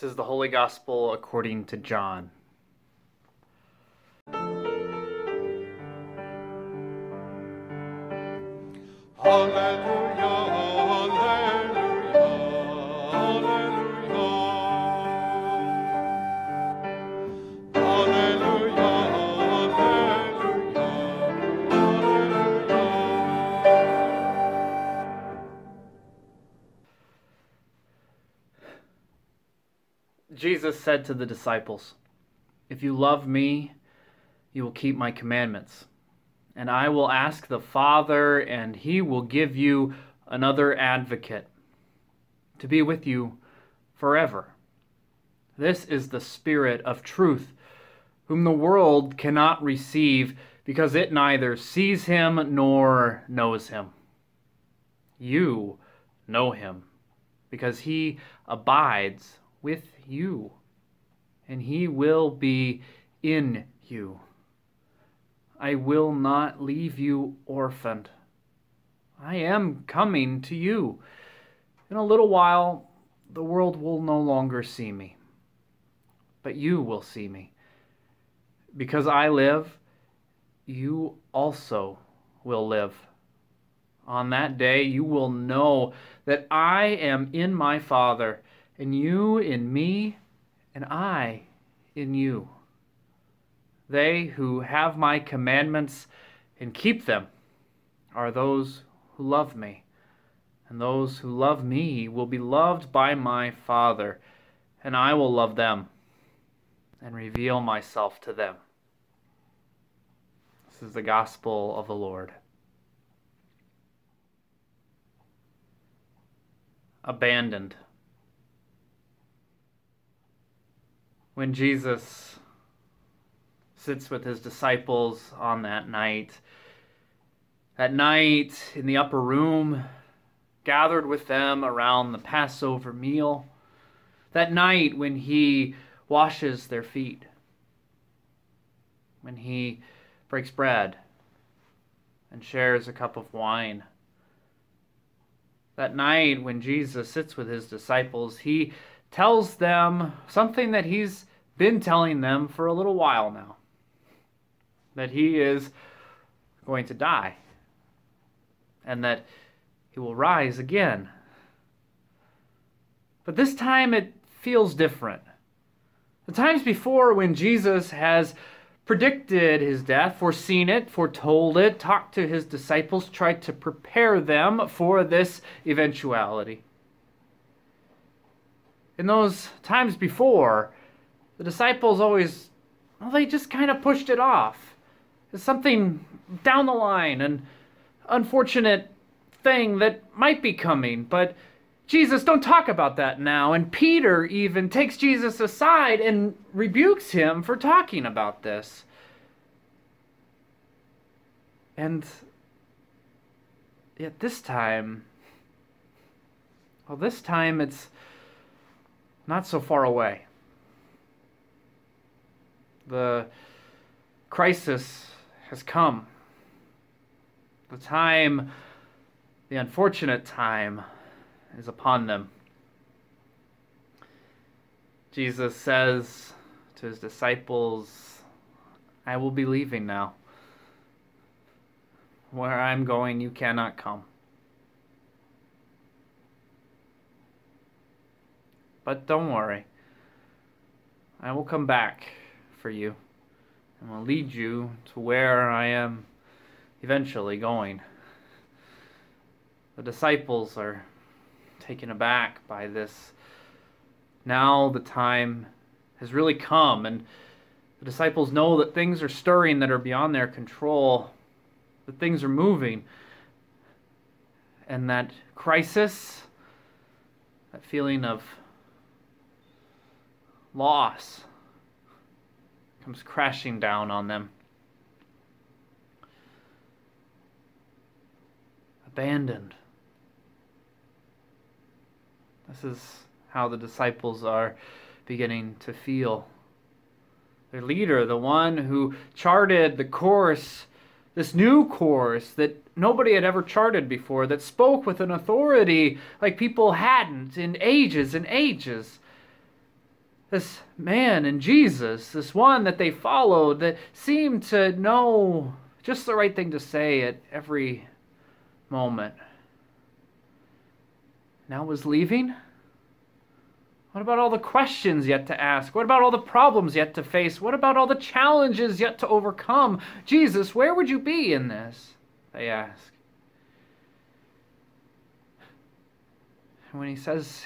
This is the Holy Gospel according to John. Hallelujah, hallelujah, hallelujah. Hallelujah, hallelujah, hallelujah. Jesus said to the disciples, "If you love me, you will keep my commandments. And I will ask the Father, and he will give you another advocate to be with you forever. This is the Spirit of truth, whom the world cannot receive, because it neither sees him nor knows him. You know him, because he abides with you, and he will be in you. I will not leave you orphaned. I am coming to you. In a little while, the world will no longer see me, but you will see me. Because I live, you also will live. On that day, you will know that I am in my Father, and you in me, and I in you. They who have my commandments and keep them are those who love me. And those who love me will be loved by my Father, and I will love them and reveal myself to them." This is the gospel of the Lord. Abandoned. When Jesus sits with his disciples on that night in the upper room, gathered with them around the Passover meal, that night when he washes their feet, when he breaks bread and shares a cup of wine, that night when Jesus sits with his disciples, he tells them something that he's been telling them for a little while now, that he is going to die and that he will rise again. But this time it feels different. The times before, when Jesus has predicted his death, foreseen it, foretold it, talked to his disciples, tried to prepare them for this eventuality. In those times before, the disciples always, they just kind of pushed it off. It's something down the line, an unfortunate thing that might be coming, but Jesus, don't talk about that now. And Peter even takes Jesus aside and rebukes him for talking about this. And yet this time it's not so far away. The crisis has come. The unfortunate time is upon them. Jesus says to his disciples, "I will be leaving now. Where I'm going, you cannot come. But don't worry. I will come back for you and will lead you to where I am eventually going." The disciples are taken aback by this. Now the time has really come, and the disciples know that things are stirring that are beyond their control, that things are moving, and that crisis, that feeling of loss, comes crashing down on them. Abandoned. This is how the disciples are beginning to feel. Their leader, the one who charted the course, this new course that nobody had ever charted before, that spoke with an authority like people hadn't in ages and ages. this man in Jesus, this one that they followed, that seemed to know just the right thing to say at every moment, now was leaving? What about all the questions yet to ask? What about all the problems yet to face? What about all the challenges yet to overcome? Jesus, where would you be in this? They ask. And when he says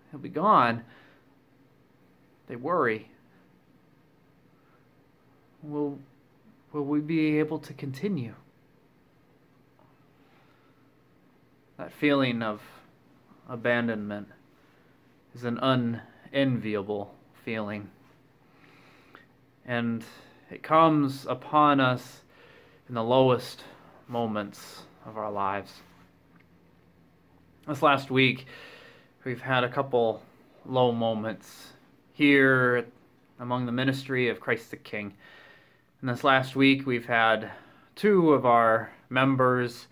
he'll be gone, they worry. Will we be able to continue? That feeling of abandonment is an unenviable feeling. And it comes upon us in the lowest moments of our lives. This last week, we've had a couple low moments here among the ministry of Christ the King. And this last week, we've had 2 of our members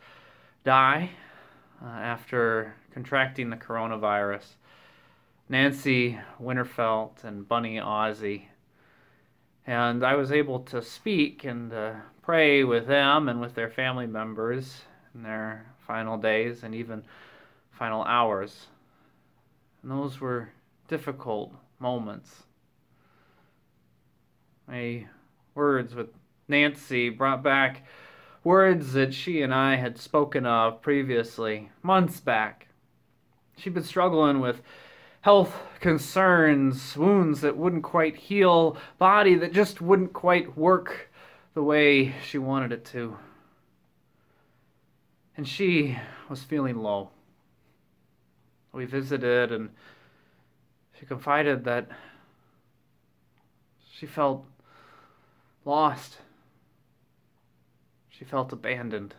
die after contracting the coronavirus. Nancy Winterfelt and Bunny Ozzie. And I was able to speak and pray with them and with their family members in their final days and even final hours. And those were difficult moments. My words with Nancy brought back words that she and I had spoken of previously, months back. She'd been struggling with health concerns, wounds that wouldn't quite heal, body that just wouldn't quite work the way she wanted it to. And she was feeling low. We visited and she confided that she felt lost. She felt abandoned.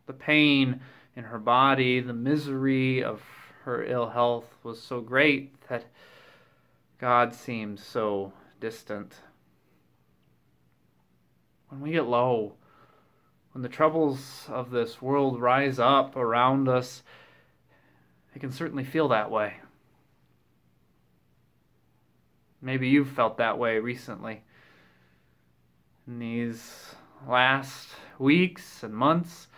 The pain in her body, the misery of her ill health was so great that God seemed so distant. When we get low, when the troubles of this world rise up around us, it can certainly feel that way. Maybe you've felt that way recently. In these last weeks and months,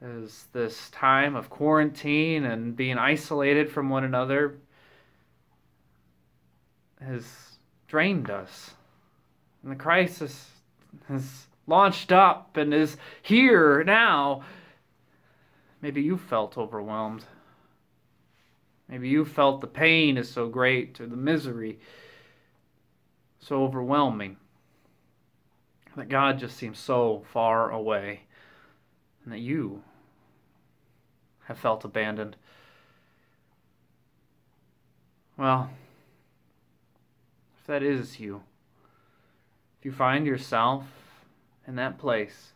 as this time of quarantine and being isolated from one another has drained us. And the crisis has launched up and is here now. Maybe you felt overwhelmed. Maybe you felt the pain is so great or the misery so overwhelming that God just seems so far away and that you have felt abandoned. Well, if that is you, if you find yourself in that place,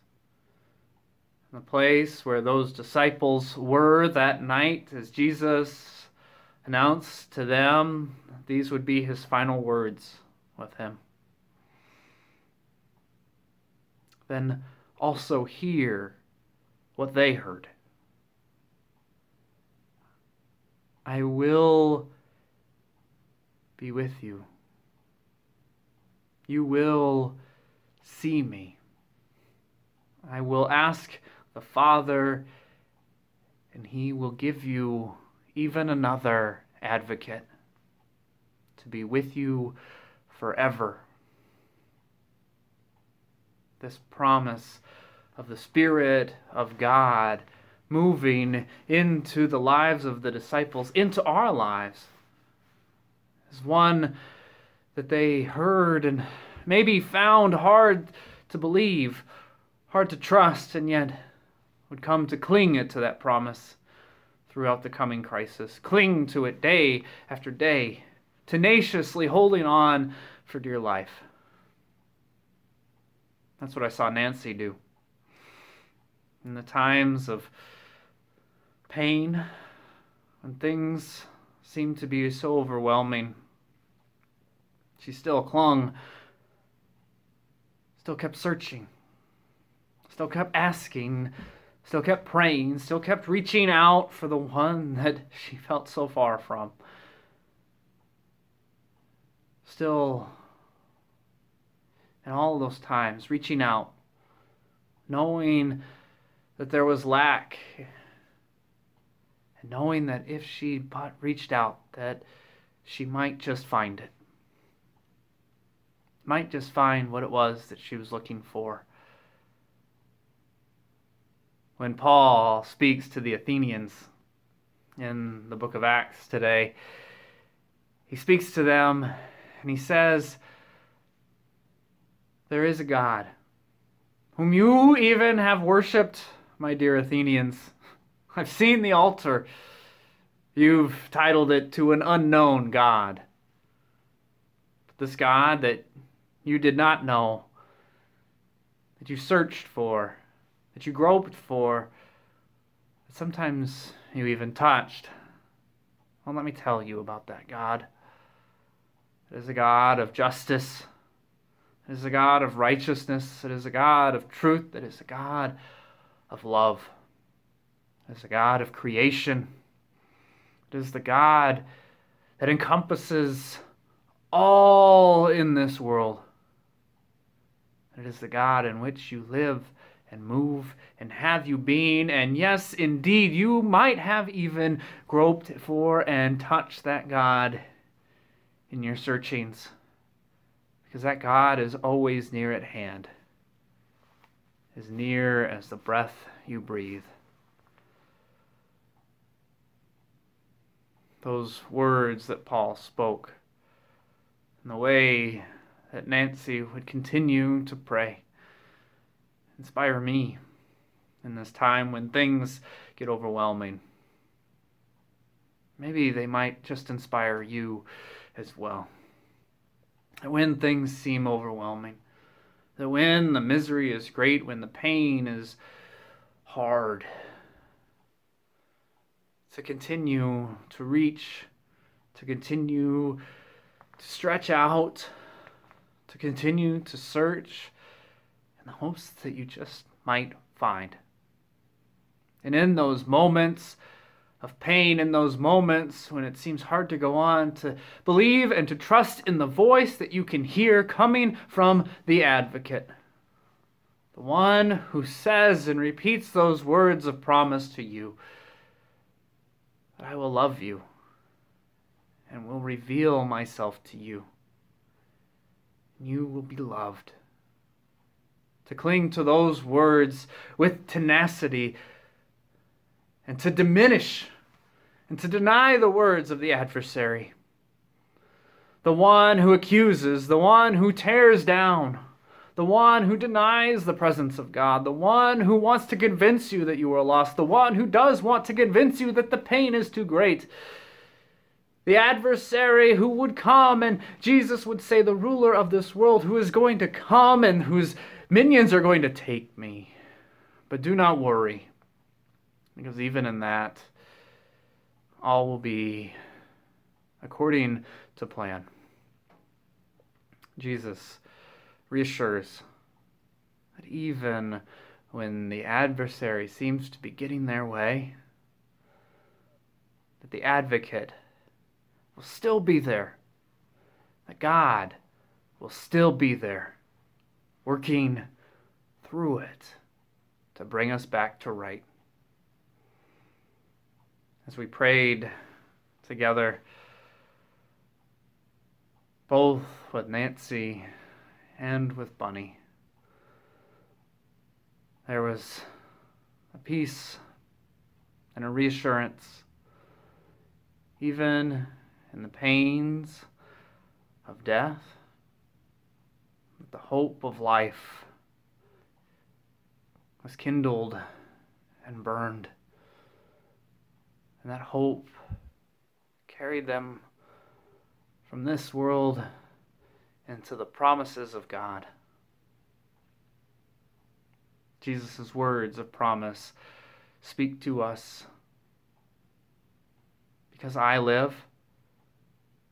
in the place where those disciples were that night as Jesus announced to them these would be his final words with him, then also hear what they heard. I will be with you. You will see me. I will ask the Father, and he will give you even another advocate to be with you forever. This promise of the Spirit of God moving into the lives of the disciples, into our lives, is one that they heard and maybe found hard to believe, hard to trust, and yet would come to cling to that promise throughout the coming crisis. Cling to it day after day, tenaciously holding on for dear life. That's what I saw Nancy do. In the times of pain, when things seemed to be so overwhelming, she still clung, still kept searching, still kept asking, still kept praying, still kept reaching out for the one that she felt so far from. still, in all those times, reaching out, knowing that there was lack, and knowing that if she but reached out, that she might just find it. Might just find what it was that she was looking for. When Paul speaks to the Athenians in the book of Acts today, he speaks to them and he says, there is a God whom you even have worshipped, my dear Athenians. I've seen the altar. You've titled it to an unknown God. But this God that you did not know, that you searched for, that you groped for, that sometimes you even touched. Well, let me tell you about that God. It is a God of justice. It is a God of righteousness. It is a God of truth. It is a God of love. It is a God of creation. It is the God that encompasses all in this world. It is the God in which you live and move and have you been. And yes, indeed, you might have even groped for and touched that God in your searchings, because that God is always near at hand, as near as the breath you breathe. Those words that Paul spoke, and the way that Nancy would continue to pray, inspire me in this time when things get overwhelming. Maybe they might just inspire you as well. That when things seem overwhelming, that when the misery is great, when the pain is hard, to continue to reach, to continue to stretch out, to continue to search in the hopes that you just might find. And in those moments of pain, in those moments when it seems hard to go on, to believe and to trust in the voice that you can hear coming from the advocate, the one who says and repeats those words of promise to you, that I will love you and will reveal myself to you. You will be loved. To cling to those words with tenacity, and to diminish and to deny the words of the adversary, the one who accuses, the one who tears down, the one who denies the presence of God, the one who wants to convince you that you are lost, the one who does want to convince you that the pain is too great, the adversary who would come, and Jesus would say, the ruler of this world, who is going to come and whose minions are going to take me. But do not worry, because even in that, all will be according to plan. Jesus reassures that even when the adversary seems to be getting their way, that the advocate will still be there, that God will still be there, working through it to bring us back to right. As we prayed together, both with Nancy and with Bunny, there was a peace and a reassurance, even in the pains of death, that the hope of life was kindled and burned. And that hope carried them from this world into the promises of God. Jesus' words of promise speak to us. Because I live,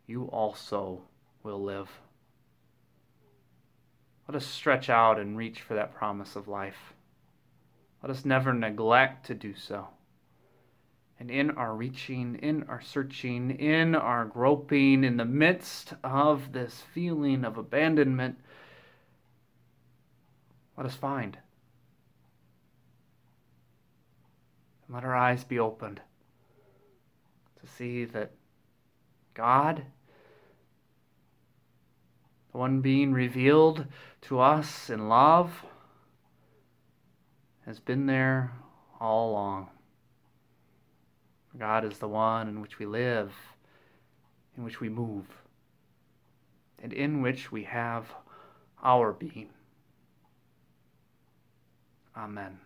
you also will live. Let us stretch out and reach for that promise of life. Let us never neglect to do so. And in our reaching, in our searching, in our groping, in the midst of this feeling of abandonment, let us find. And let our eyes be opened to see that God, the one being revealed to us in love, has been there all along. God is the one in which we live, in which we move, and in which we have our being. Amen.